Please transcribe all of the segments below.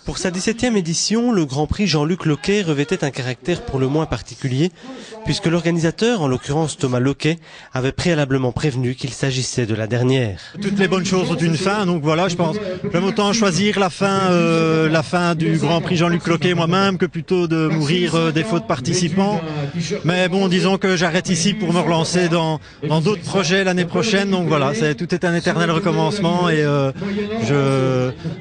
Pour sa 17e édition, le Grand Prix Jean-Luc Loquet revêtait un caractère pour le moins particulier, puisque l'organisateur, en l'occurrence Thomas Loquet, avait préalablement prévenu qu'il s'agissait de la dernière. Toutes les bonnes choses ont une fin, donc voilà, je pense. J'aime autant choisir la fin du Grand Prix Jean-Luc Loquet moi-même que plutôt de mourir des fautes participants. Mais bon, disons que j'arrête ici pour me relancer dans d'autres projets l'année prochaine, donc voilà, tout est un éternel recommencement et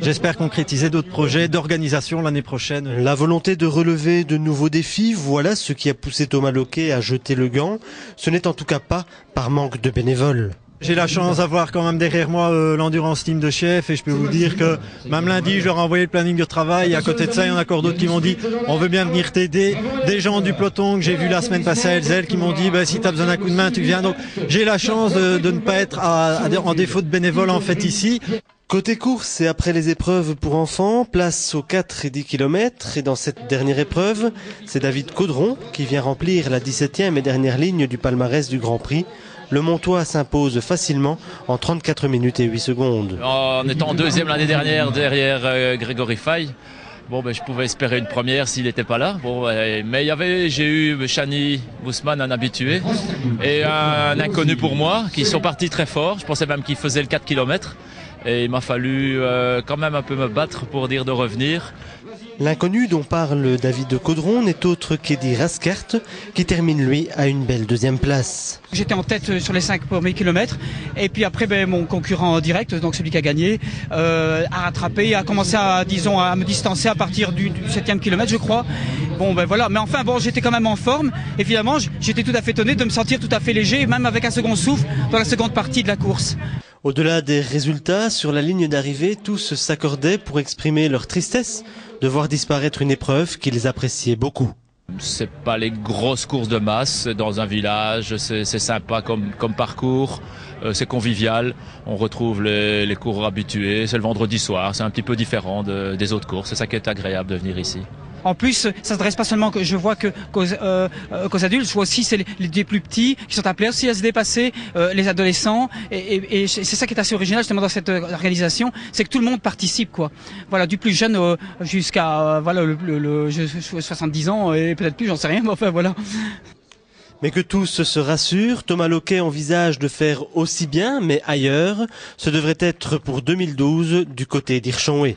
j'espère concrétiser d'autres projets d'organisation l'année prochaine. La volonté de relever de nouveaux défis, voilà ce qui a poussé Thomas Loquet à jeter le gant. Ce n'est en tout cas pas par manque de bénévoles. J'ai la chance d'avoir quand même derrière moi l'Endurance Team de Chef et je peux vous dire que même lundi je leur ai envoyé le planning de travail et à côté de ça il y en a encore d'autres qui m'ont dit on veut bien venir t'aider. Des gens du peloton que j'ai vu la semaine passée à Elzel qui m'ont dit si tu as besoin d'un coup de main tu viens. Donc j'ai la chance de ne pas être en défaut de bénévole en fait ici. Côté course et après les épreuves pour enfants, place aux 4 et 10 km. Et dans cette dernière épreuve, c'est David Caudron qui vient remplir la 17e et dernière ligne du palmarès du Grand Prix. Le Montois s'impose facilement en 34 minutes et 8 secondes. En étant deuxième l'année dernière derrière Grégory Fay, je pouvais espérer une première s'il n'était pas là. Mais j'ai eu Chani Bousman, un habitué, et un inconnu pour moi, qui sont partis très fort. Je pensais même qu'ils faisaient le 4 km. Et il m'a fallu quand même un peu me battre pour dire de revenir. L'inconnu dont parle David Caudron n'est autre qu'Eddy Raskert, qui termine lui à une belle deuxième place. J'étais en tête sur les 5 premiers kilomètres et puis après mon concurrent direct, donc celui qui a gagné, a rattrapé, a commencé à me distancer à partir du 7e kilomètre je crois. Voilà, mais enfin j'étais quand même en forme et finalement j'étais tout à fait étonné de me sentir tout à fait léger, même avec un second souffle dans la seconde partie de la course. Au-delà des résultats, sur la ligne d'arrivée, tous s'accordaient pour exprimer leur tristesse de voir disparaître une épreuve qu'ils appréciaient beaucoup. C'est pas les grosses courses de masse dans un village, c'est sympa comme parcours, c'est convivial, on retrouve les coureurs habitués, c'est le vendredi soir, c'est un petit peu différent des autres courses, c'est ça qui est agréable de venir ici. En plus, ça ne s'adresse pas seulement qu'aux adultes, je vois aussi les plus petits qui sont appelés aussi à se dépasser, les adolescents, et c'est ça qui est assez original justement dans cette organisation, c'est que tout le monde participe quoi. Voilà, du plus jeune jusqu'à 70 ans et peut-être plus, j'en sais rien, mais enfin voilà. Mais que tous se rassurent, Thomas Loquet envisage de faire aussi bien, mais ailleurs. Ce devrait être pour 2012 du côté d'Hirchonway.